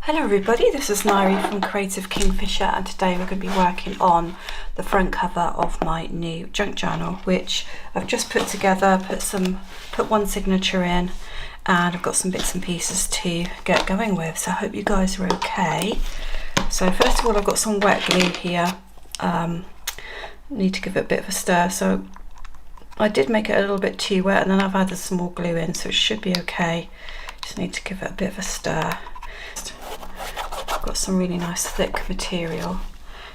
Hello everybody, this is Nairi from Creative Kingfisher, and today we're going to be working on the front cover of my new junk journal, which I've just put together, put one signature in, and I've got some bits and pieces to get going with, so I hope you guys are okay. So first of all, I've got some wet glue here. Need to give it a bit of a stir, so I did make it a little bit too wet and then I've added some more glue in, so it should be okay. Just need to give it a bit of a stir. Got some really nice thick material.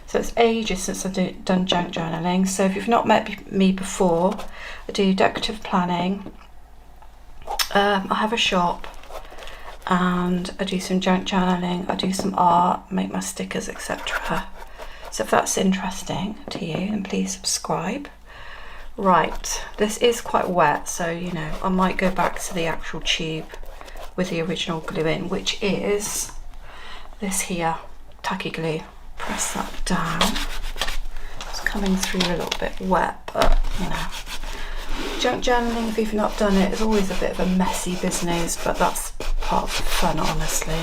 So it's ages since I've done junk journaling, so if you've not met me before, I do decorative planning. I have a shop and I do some junk journaling, I do some art, make my stickers, etc. So if that's interesting to you, then please subscribe. Right, this is quite wet, so you know, I might go back to the actual tube with the original glue in, which is this here, tacky glue. Press that down. It's coming through a little bit wet, but you know, junk journaling, if you've not done it, is always a bit of a messy business, but that's part of the fun, honestly.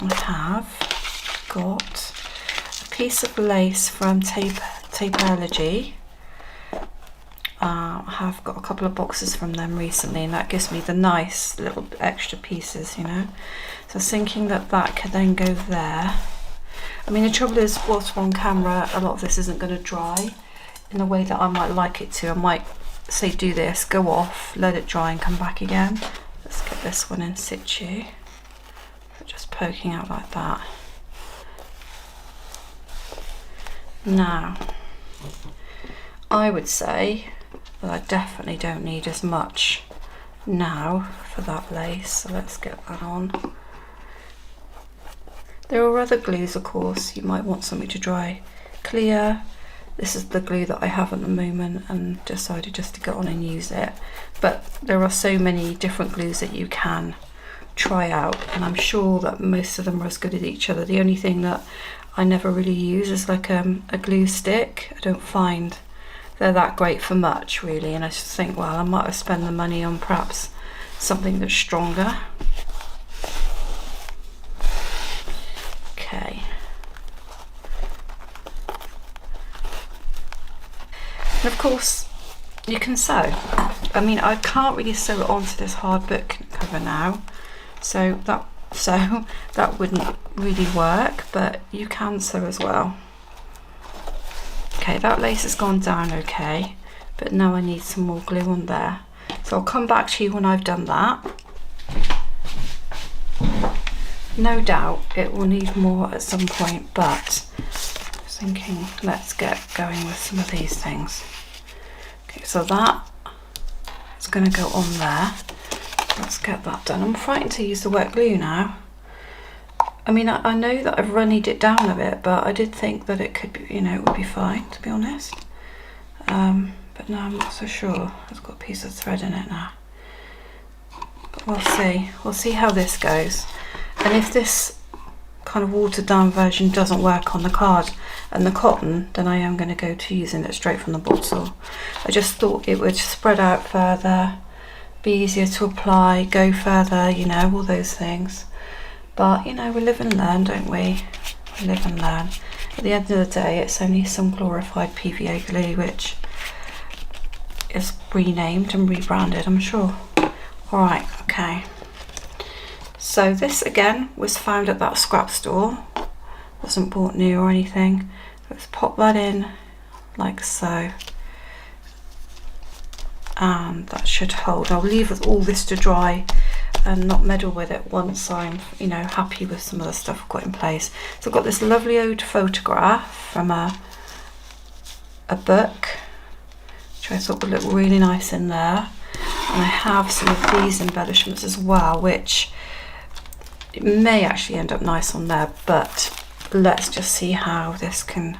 I have got a piece of lace from Tapeology. I have got a couple of boxes from them recently, and that gives me the nice little extra pieces, you know. So I was thinking that that could then go there. I mean, the trouble is, whilst we're on camera, a lot of this isn't going to dry in the way that I might like it to. I might say do this, go off, let it dry and come back again. Let's get this one in situ. So just poking out like that. Now, I would say that I definitely don't need as much now for that lace, so let's get that on. There are other glues, of course. You might want something to dry clear. This is the glue that I have at the moment and decided just to go on and use it. But there are so many different glues that you can try out, and I'm sure that most of them are as good as each other. The only thing that I never really use is like a glue stick. I don't find they're that great for much, really, and I just think, well, I might have spent the money on perhaps something that's stronger. Okay. And of course, you can sew. I mean, I can't really sew it onto this hard book cover now, so that wouldn't really work, but you can sew as well. Okay, that lace has gone down okay, but now I need some more glue on there. So I'll come back to you when I've done that. No doubt it will need more at some point, but I was thinking let's get going with some of these things. Okay, so that is going to go on there. Let's get that done. I'm frightened to use the wet glue now. I mean, I know that I've runnied it down a bit, but I did think that it could be, you know, it would be fine, to be honest. But now I'm not so sure. It's got a piece of thread in it now. But we'll see. We'll see how this goes. And if this kind of watered down version doesn't work on the card and the cotton, then I am going to go to using it straight from the bottle. I just thought it would spread out further, be easier to apply, go further, you know, all those things. But, you know, we live and learn, don't we? We live and learn. At the end of the day, it's only some glorified PVA glue, which is renamed and rebranded, I'm sure. Alright, okay. So this, again, was found at that scrap store. Wasn't bought new or anything. Let's pop that in, like so. And that should hold. I'll leave all this to dry and not meddle with it once I'm, you know, happy with some of the stuff I've got in place. So I've got this lovely old photograph from a book, which I thought would look really nice in there. And I have some of these embellishments as well, which it may actually end up nice on there, but let's just see how this can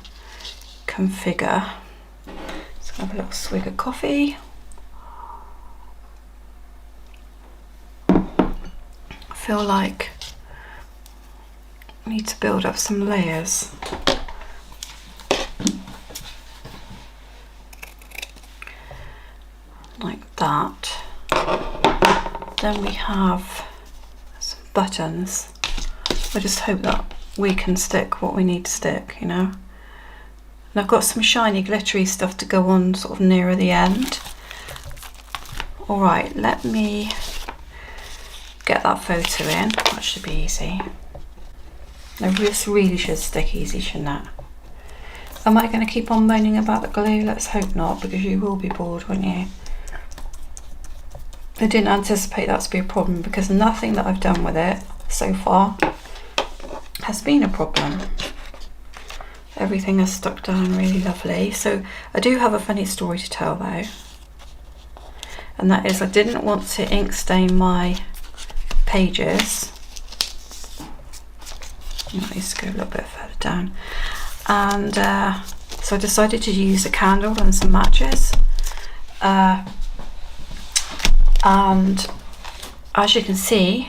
configure. So I'll have a little swig of coffee. I feel like I need to build up some layers. Like that. Then we have some buttons. I just hope that we can stick what we need to stick, you know. And I've got some shiny glittery stuff to go on sort of nearer the end. All right, let me get that photo in. That should be easy. Now this really should stick easy, shouldn't it? Am I going to keep on moaning about the glue? Let's hope not, because you will be bored, won't you? I didn't anticipate that to be a problem, because nothing that I've done with it so far has been a problem. Everything has stuck down really lovely. So I do have a funny story to tell though, and that is I didn't want to ink stain my pages. I used to go a little bit further down, and so I decided to use a candle and some matches, and as you can see,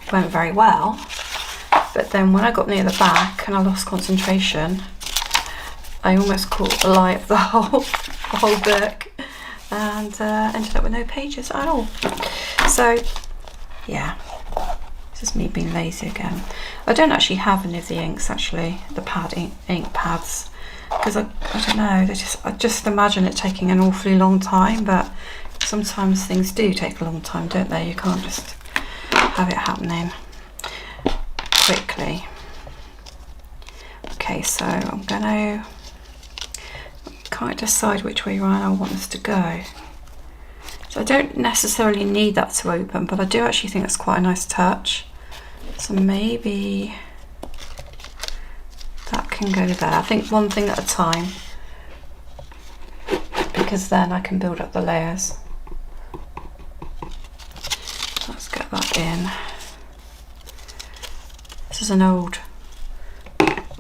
it went very well. But then when I got near the back and I lost concentration, I almost caught the light of the whole book, and ended up with no pages at all. So yeah, this is me being lazy again. I don't actually have any of the inks, actually, the ink pads, because I don't know, I just imagine it taking an awfully long time, but sometimes things do take a long time, don't they? You can't just have it happening quickly. Okay, so I'm gonna can't decide which way around I want this to go. So I don't necessarily need that to open, but I do actually think it's quite a nice touch. So maybe that can go there. I think one thing at a time, because then I can build up the layers. Let's get that in. This is an old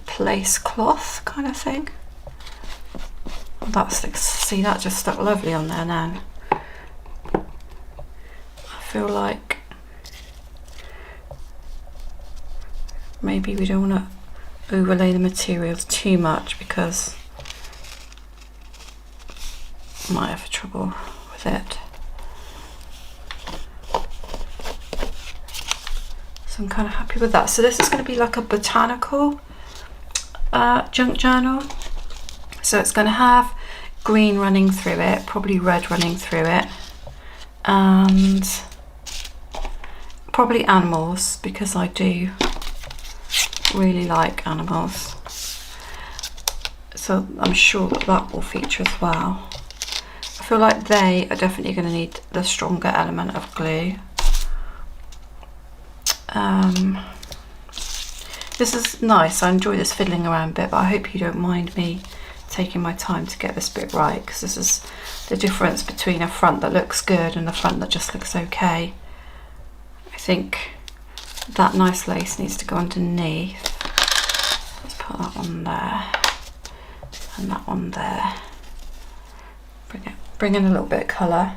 place cloth kind of thing. See, that just stuck lovely on there now. I feel like maybe we don't want to overlay the materials too much, because I might have trouble with it. So I'm kind of happy with that. So this is going to be like a botanical junk journal. So it's going to have green running through it, probably red running through it, and probably animals, because I do really like animals. So I'm sure that that will feature as well. I feel like they are definitely going to need the stronger element of glue. This is nice. I enjoy this fiddling around bit, but I hope you don't mind me taking my time to get this bit right, because this is the difference between a front that looks good and a front that just looks okay. I think that nice lace needs to go underneath. Let's put that one there and that one there. Bring in a little bit of colour,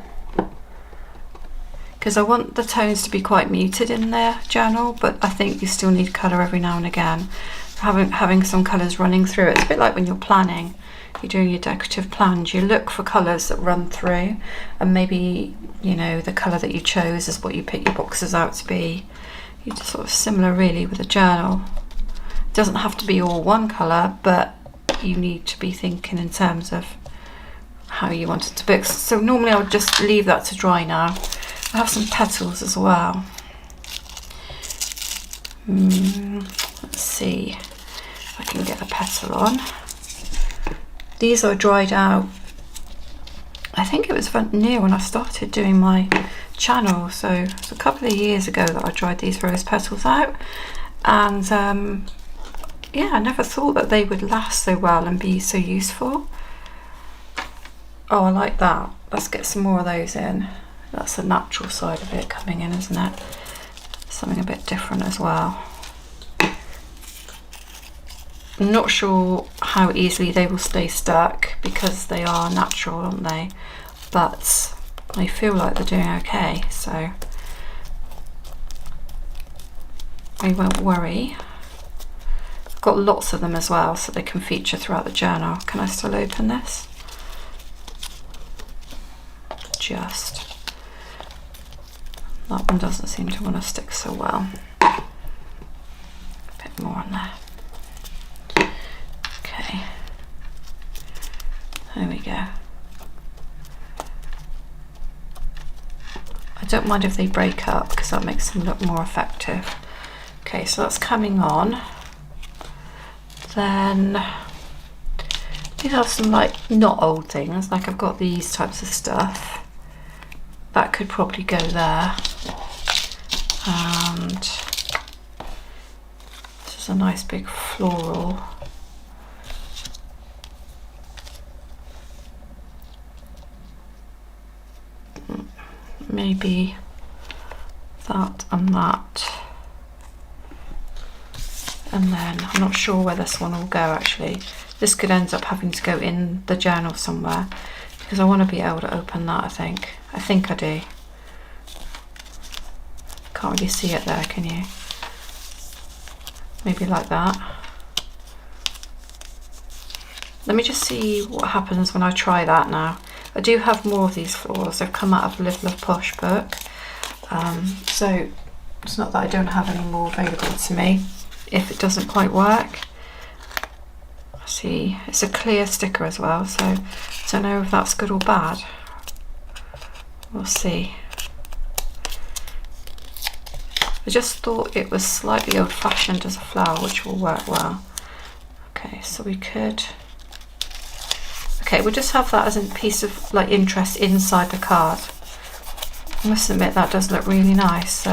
because I want the tones to be quite muted in their journal, but I think you still need colour every now and again. Having some colours running through it. It's a bit like when you're planning, you're doing your decorative plans, you look for colours that run through, and maybe, you know, the colour that you chose is what you pick your boxes out to be. You just sort of similar really with a journal. It doesn't have to be all one colour, but you need to be thinking in terms of how you want it to be. So normally I would just leave that to dry now. I have some petals as well. Let's see if I can get a petal on. These are dried out. I think it was near when I started doing my channel, so it's a couple of years ago that I dried these rose petals out, and yeah, I never thought that they would last so well and be so useful. Oh, I like that. Let's get some more of those in. That's the natural side of it coming in, isn't it? Something a bit different as well. I'm not sure how easily they will stay stuck, because they are natural, aren't they? But I feel like they're doing okay, so I won't worry. I've got lots of them as well, so they can feature throughout the journal. Can I still open this? Just. That one doesn't seem to want to stick so well. more on there. Okay, there we go. I don't mind if they break up because that makes them look more effective. Okay, so that's coming on. Then these are some like not old things, like I've got these types of stuff. That could probably go there. And this is a nice big floral. Maybe that and that. And then I'm not sure where this one will go actually. This could end up having to go in the journal somewhere because I want to be able to open that, I think. I think I do. Can't really see it there, can you? Maybe like that. Let me just see what happens when I try that now. I do have more of these florals. They've come out of Live Love Posh book. So it's not that I don't have any more available to me if it doesn't quite work. See, it's a clear sticker as well, so I don't know if that's good or bad. We'll see. I just thought it was slightly old-fashioned as a flower, which will work well. Okay, so we could... Okay, we'll just have that as a piece of like interest inside the card. I must admit that does look really nice, so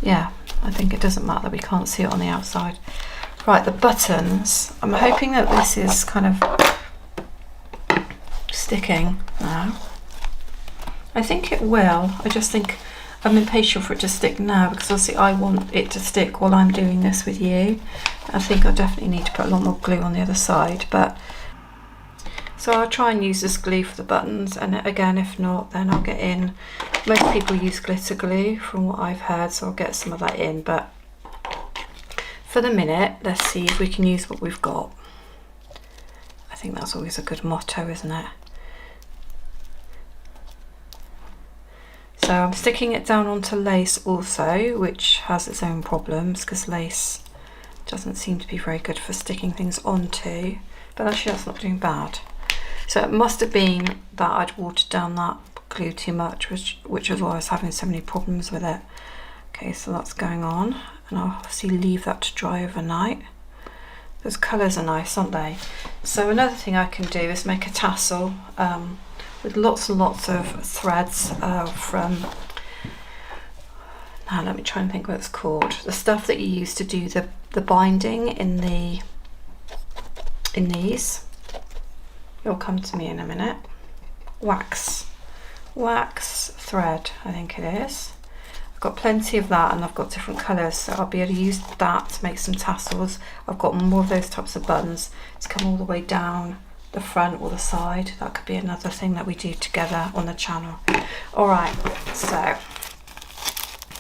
yeah, I think it doesn't matter that we can't see it on the outside. Right, the buttons. I'm hoping that this is kind of sticking now. I think it will. I just think I'm impatient for it to stick now because obviously I want it to stick while I'm doing this with you. I think I definitely need to put a lot more glue on the other side, but so I'll try and use this glue for the buttons, and again, if not, then I'll get in. Most people use glitter glue from what I've heard, so I'll get some of that in, but for the minute, let's see if we can use what we've got. I think that's always a good motto, isn't it? So I'm sticking it down onto lace also, which has its own problems because lace doesn't seem to be very good for sticking things onto, but actually that's not doing bad. So it must have been that I'd watered down that glue too much, which is why I was having so many problems with it. Okay, so that's going on, and I'll obviously leave that to dry overnight. Those colours are nice, aren't they? So another thing I can do is make a tassel with lots and lots of threads from, now let me try and think what it's called. The stuff that you use to do the binding in these. It'll come to me in a minute. Wax thread, I think it is. I've got plenty of that, and I've got different colours, so I'll be able to use that to make some tassels. I've got more of those types of buttons to come all the way down the front or the side. That could be another thing that we do together on the channel. All right, so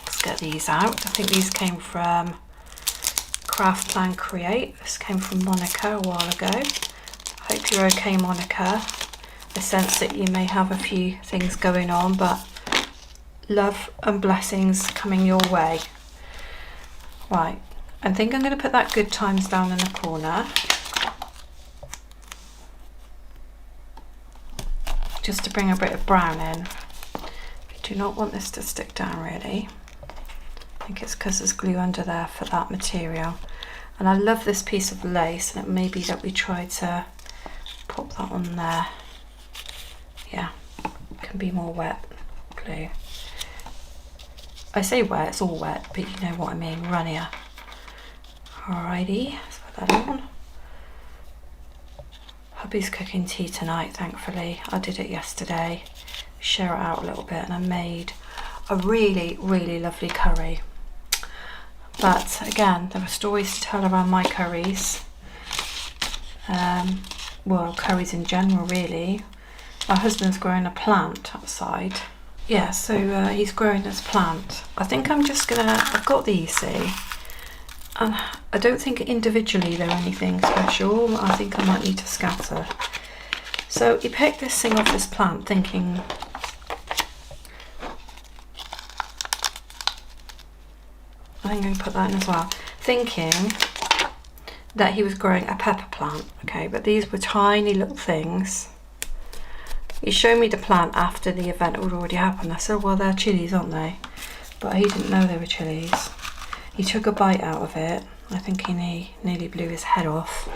let's get these out. I think these came from Craft Plan Create. This came from Monica a while ago. Hope you're okay, Monica. I sense that you may have a few things going on, but love and blessings coming your way. Right, I think I'm going to put that Good Times down in the corner. Just to bring a bit of brown in. I do not want this to stick down really. I think it's because there's glue under there for that material. And I love this piece of lace, and it may be that we try to pop that on there. Yeah, it can be more wet glue. I say wet, it's all wet, but you know what I mean, runnier. Alrighty, let's put that on. Hubby's cooking tea tonight, thankfully. I did it yesterday. Share it out a little bit, and I made a really, really lovely curry. But again, there are stories to tell around my curries. Well, curries in general, really. My husband's growing a plant outside. Yeah, so he's growing this plant. I think I'm just gonna, I've got these, see, and I don't think individually they're anything special. I think I might need to scatter. So he picked this thing off this plant thinking, I think I'm going to put that in as well, thinking that he was growing a pepper plant, okay, but these were tiny little things. He showed me the plant after the event had already happened. I said, well, they're chilies, aren't they? But he didn't know they were chilies. He took a bite out of it. I think he nearly blew his head off.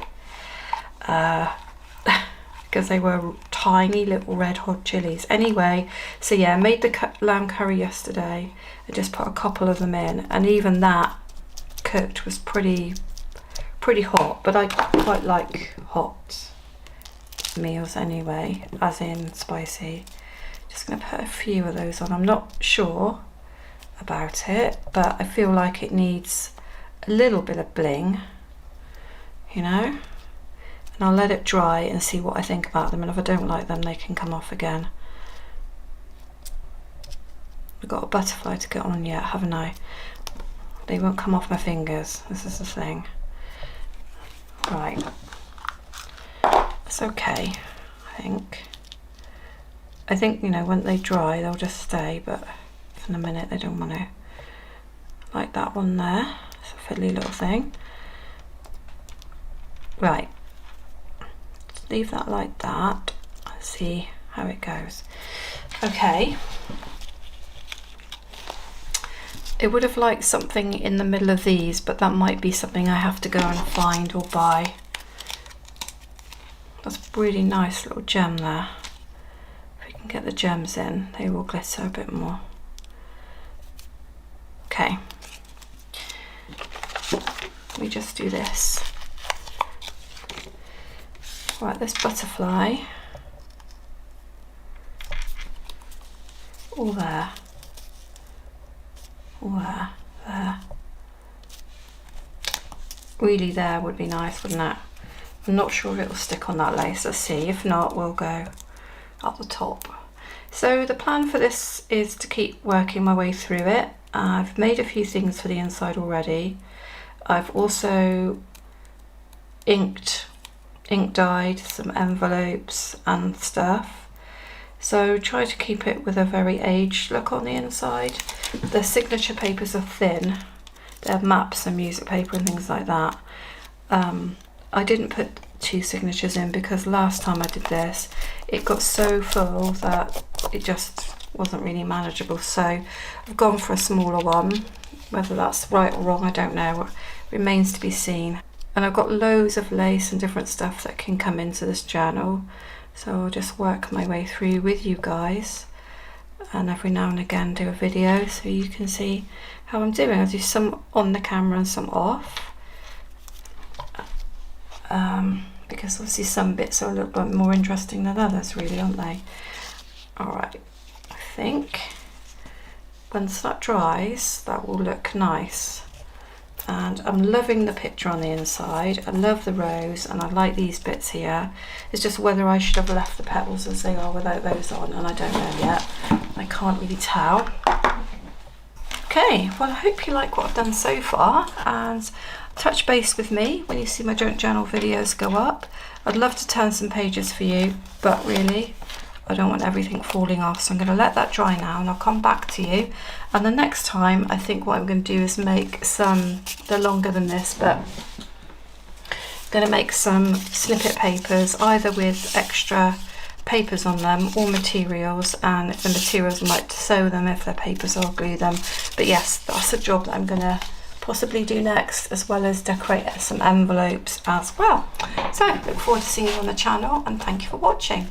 Because they were tiny little red hot chilies. Anyway, so yeah, I made the lamb curry yesterday. I just put a couple of them in, and even that cooked was pretty hot, but I quite like hot meals anyway, as in spicy. Just gonna put a few of those on. I'm not sure about it, but I feel like it needs a little bit of bling, you know. And I'll let it dry and see what I think about them, and if I don't like them, they can come off again. I've got a butterfly to get on yet, haven't I? They won't come off my fingers, this is the thing. Right, it's okay, I think, you know, when they dry, they'll just stay, but in a minute they don't want to. Like that one there, it's a fiddly little thing. Right. Leave that like that and see how it goes. Okay. I would have liked something in the middle of these, but that might be something I have to go and find or buy. That's a really nice little gem there. If we can get the gems in, they will glitter a bit more. Okay. Let me just do this. Right, this butterfly, all there, there. Really there would be nice, wouldn't it? I'm not sure it'll stick on that lace, let's see. If not, we'll go up the top. So the plan for this is to keep working my way through it. I've made a few things for the inside already. I've also ink dyed some envelopes and stuff, so try to keep it with a very aged look on the inside. The signature papers are thin, they're maps and music paper and things like that. I didn't put 2 signatures in because last time I did this it got so full that it just wasn't really manageable, so I've gone for a smaller one. Whether that's right or wrong, I don't know, it remains to be seen. And I've got loads of lace and different stuff that can come into this journal, so I'll just work my way through with you guys, and every now and again do a video so you can see how I'm doing. I'll do some on the camera and some off, because obviously some bits are a little bit more interesting than others, really, aren't they? Alright, I think once that dries that will look nice. And I'm loving the picture on the inside. I love the rose and I like these bits here. It's just whether I should have left the petals as they are without those on, and I don't know yet. I can't really tell. Okay, well I hope you like what I've done so far, and touch base with me when you see my junk journal videos go up. I'd love to turn some pages for you, but really I don't want everything falling off, so I'm going to let that dry now and I'll come back to you. And the next time I think what I'm going to do is make some, they're longer than this, but I'm going to make some snippet papers, either with extra papers on them or materials, and if the materials I might sew them, if they're papers I'll glue them. But yes, that's a job that I'm going to possibly do next, as well as decorate some envelopes as well. So look forward to seeing you on the channel, and thank you for watching.